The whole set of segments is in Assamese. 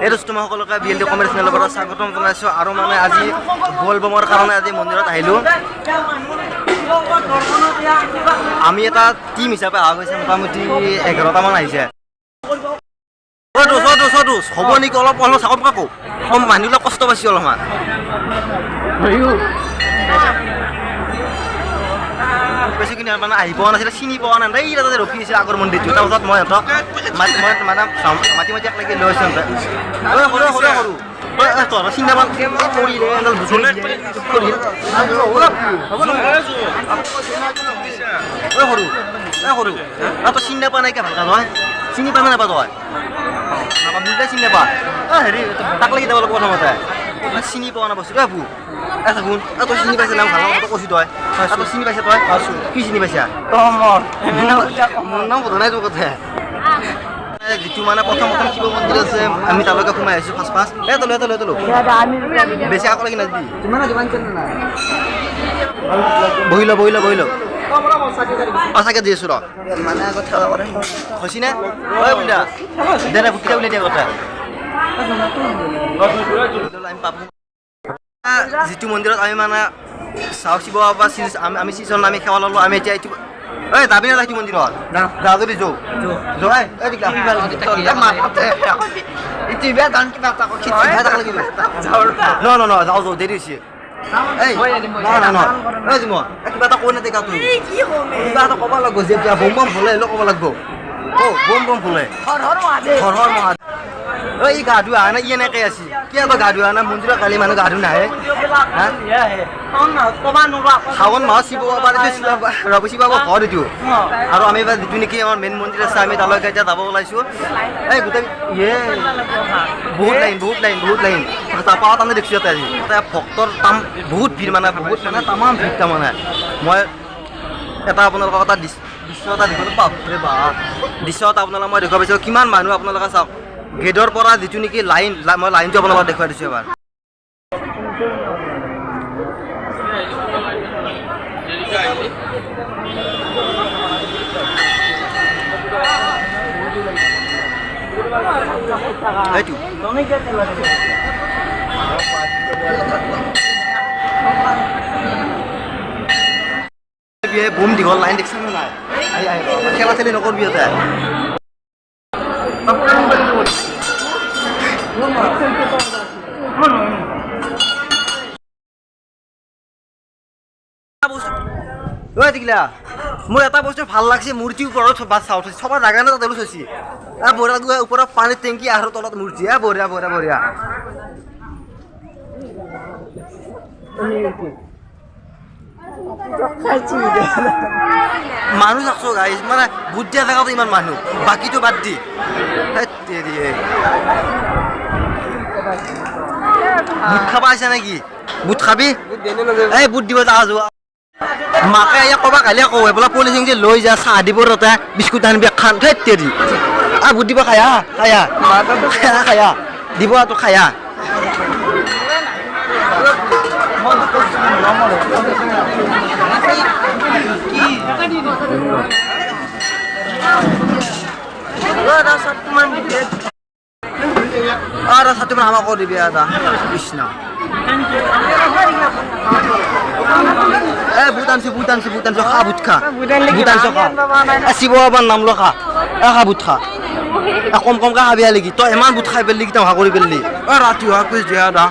এই দোস্তমা সকলকে BLD কমেডি চেনেলৰ পৰা স্বাগতম জনাইছোঁ আৰু মানে আজি বলবমৰ কাৰণে আজি মন্দিৰত আহিলোঁ। আমি এটা টিম হিচাপে অহা গৈছে, মোটামুটি 11টামান আহিছে। হ'ব নেকি অলপ অলপ চাকত কাকো মানুহবিলাক কষ্ট পাইছে অলপমান। বেছি কিনি মানে আহি পোৱা নাছিলে, চিনি পোৱা নাই, এই তাতে ৰখি আছিল আগৰ মন্দিৰটো। তাৰপিছত মই সিহঁতক মাতি মাতি একলাগি লৈ আছোঁ। সৰু তহঁতৰ চিন্তা সৰু তই চিন্তা পোৱা নাইকিয়া ভালকা তই চিনি পানে নাপা তই বুলটাই চিনি নাপা হেৰি তাক লাগি যাব লাগিব প্ৰথমতে চিনি পোৱা নাই বস্তুটো আপু শুন তই চিনি পাইছে নাম ভাল তই কৈছোঁ তই তই চিনি পাইছা তই কি চিনি পাইছা মোৰ নাম সোধা নাই তোৰ কথা। যিটো মানে প্ৰথম শিৱ মন্দিৰ আছে আমি তালৈকে সোমাই আহিছোঁ ফাৰ্ষ্ট তলো বেছি আকৌ লাগি নাযাবি বহি ল সঁচাকৈ দি আছোঁ ৰ মানে আগত হৈছে নে ঐ বুলিয়া দে কেতিয়া উলিয়াই দিয়া কথা আমি পাব যিটো মন্দিৰত আমি মানে চাওঁ শিৱ বাবা আমি শ্ৰীচৰণ আমি সেৱা ল'লোঁ। আমি এতিয়া এইটো ঐ যাবি না সেইটো মন্দিৰত যা যদি যাওঁ যাওঁ দেৰি হৈছে কিবা এটা কৈ নাথাকে কিবা এটা ক'ব লাগিব যে বম বম হ'লে ক'ব লাগিব বম বম হ'লে হৰ মহাদেৱ এই গা ধুৱা না ই এনেকৈ আছে কিয় তই গা ধুৱা না মন্দিৰত কালি মানুহ গা ধু নাহে শাওণ মাহত শিৱ বাবা শিৱ বাবা ঘৰ এইটো আৰু আমি এইবাৰ যিটো নেকি আমাৰ মেইন মন্দিৰ আছে আমি তালৈকে এতিয়া যাব ওলাইছোঁ। এই গোটেই বহুত লাইন তাৰপৰা তাৰমানে দেখিছোঁ ইয়াতে আজি তাতে ভক্তৰ বহুত ভিৰ মানে তামাম ভিৰ তাৰমানে মই এটা আপোনালোকক এটা দৃশ্য এটা দেখিলোঁ বাপৰে বাপ দৃশ্য এটা আপোনালোকক মই দেখুৱাই পাইছোঁ কিমান মানুহ আপোনালোকে চাওক গেটৰ পৰা যিটো নেকি লাইন মই লাইনটো আপোনালোকক দেখুৱাই দিছোঁ এবাৰ। বম দীঘল লাইন দেখিছে নাই খেলা খেলি নকৰবি ইয়াতে মোৰ এটা বস্তু ভাল লাগছে মূৰ্তিৰ ওপৰত চাওঁ চবৰ জাগা নাই তাতে থৈছে বঢ়িয়া ওপৰত পানীৰ টেংকি আৰু তলত মূৰ্তি বঢ়িয়া মানুহ চাকছো গাইজ মানে বুট দিয়া জেগাতো ইমান মানুহ বাকীটো বাদ দি বুট খাবা আহিছে নেকি বুট খাবি এই বুট দিব যা যোৱা মাকে ইয়াক ক'বা কালি কওঁ বোলা পলিচিং যে লৈ যা চাহ দিব তাতে বিস্কুট আনিবি খান থেৰি বুট দিব খায়া দিব তো খায়া satu nama kau di biasa Krishna butan so kabut ka butan so ka si bawa ban nam lo ka kabut ka kom ka habis lagi to eman but khai belli kita hakuri belli rati hakis dia dah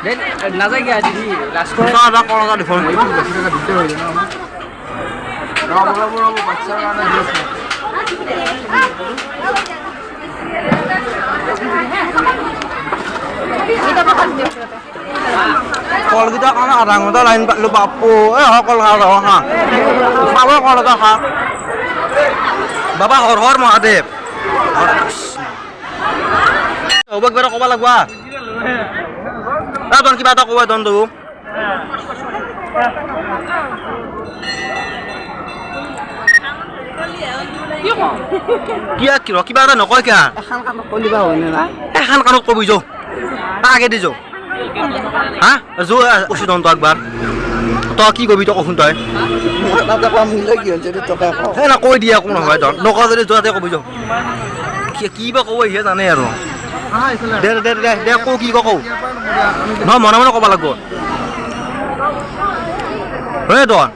dan naza gaya jadi last ko ada kalau ada phone Ramo bacha gana diyeche Kalau kita kan orang itu lain lupa apa, kalau harus ha, apa kalau kita ha, Bapak hor Mahadev. Coba kita coba lagu ah. Tuan kita tak coba tuan tu. Kira kiba ada nokoi kya? Ekan kan kau liba hoine na? Ekan kan kau bujo. Aage di jo. Ha? Zo usi don to akbar. তই কি কবি তই কচোন তই মই তাতে পাম মিলে কি হৈছে টকা কওঁ হে না কৈ দিয়ে একো নহয় তই নকওঁ যদি যোৱাতে কবি যাওঁ কি বা ক'ব ইহে জানে আৰু দে দে দে দে কওঁ কি কওঁ নহয় মনে মনে ক'ব লাগিব হে তই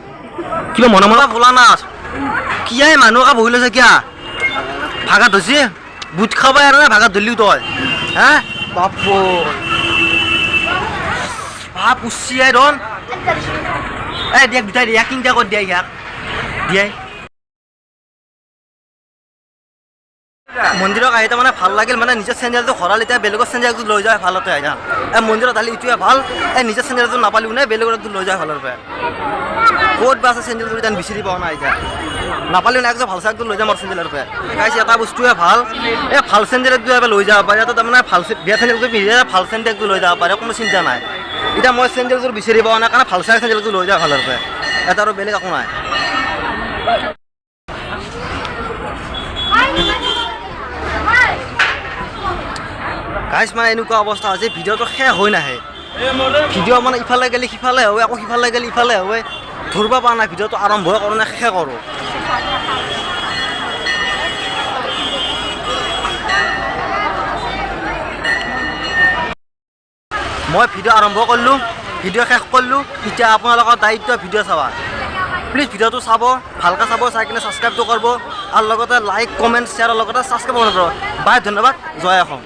কিবা মনে মনে ভোলা নাচ কিয়া মানুহকে বহি লৈছে কিয়া ভাগাত ধৰিছে বুট খাবাই আৰু ভাগাত ধৰিলিও তই হা বাপ ভাপ উচিয়াই ধন এই দিয়াক দুটাই দিয়া কিনটা কৰি দিয়া ইয়াক দিয়াই মন্দিৰত আহিতে মানে ভাল লাগিল মানে নিজৰ চেণ্ডেলটো ভৰাল এতিয়া বেলেগৰ চেণ্ডেলটো লৈ যায় ভালতে আহি এই মন্দিৰত আহিলে ইটোৱে ভাল এই নিজৰ চেণ্ডেলটো নাপালিও নাই বেলেগৰ লৈ যায় ভালৰ পৰা ক'ত বা আছে চেণ্ডেলটো এতিয়া বিচাৰি পোৱা নাই এতিয়া নাপালিও নাই একদম ভাল চাকটো লৈ যাম মোৰ চেণ্ডেলৰ পৰা গাইছে এটা বস্তুৱে ভাল এই ভাল চেণ্ডেল একযোৰ এবাৰ লৈ যাব পাৰে ইয়াতে তাৰমানে ভাল বেয়া চেণ্ডেলটো পিন্ধিলে ভাল চেণ্ডেলটো লৈ যাব পাৰে কোনো চিন্তা নাই এতিয়া মই চেণ্ডেলযোৰ বিচাৰি পোৱা নাই কাৰণে ভাল চাই চেণ্ডেলটো লৈ যাওঁ ভালৰ পৰা এটা আৰু বেলেগ একো নাই গাইছ মানে এনেকুৱা অৱস্থা হৈছে ভিডিঅ'টো শেষ হৈ নাহে ভিডিঅ' মানে ইফালে গ'লে সিফালে হয় আকৌ সিফালে গ'লে ইফালে হয় ধৰিব পৰা নাই ভিডিঅ'টো আৰম্ভ কৰোঁ নে শেষ কৰোঁ মই ভিডিঅ' আৰম্ভ কৰিলোঁ ভিডিঅ' শেষ কৰিলোঁ এতিয়া আপোনালোকৰ দায়িত্ব ভিডিঅ' চাবা প্লিজ ভিডিঅ'টো চাব ভালকৈ চাব চাই কিনে ছাবস্ক্ৰাইবটো কৰিব আৰু লগতে লাইক কমেণ্ট শ্বেয়াৰৰ লগতে ছাবস্ক্ৰাইব কৰিব বাই ধন্যবাদ জয় অসম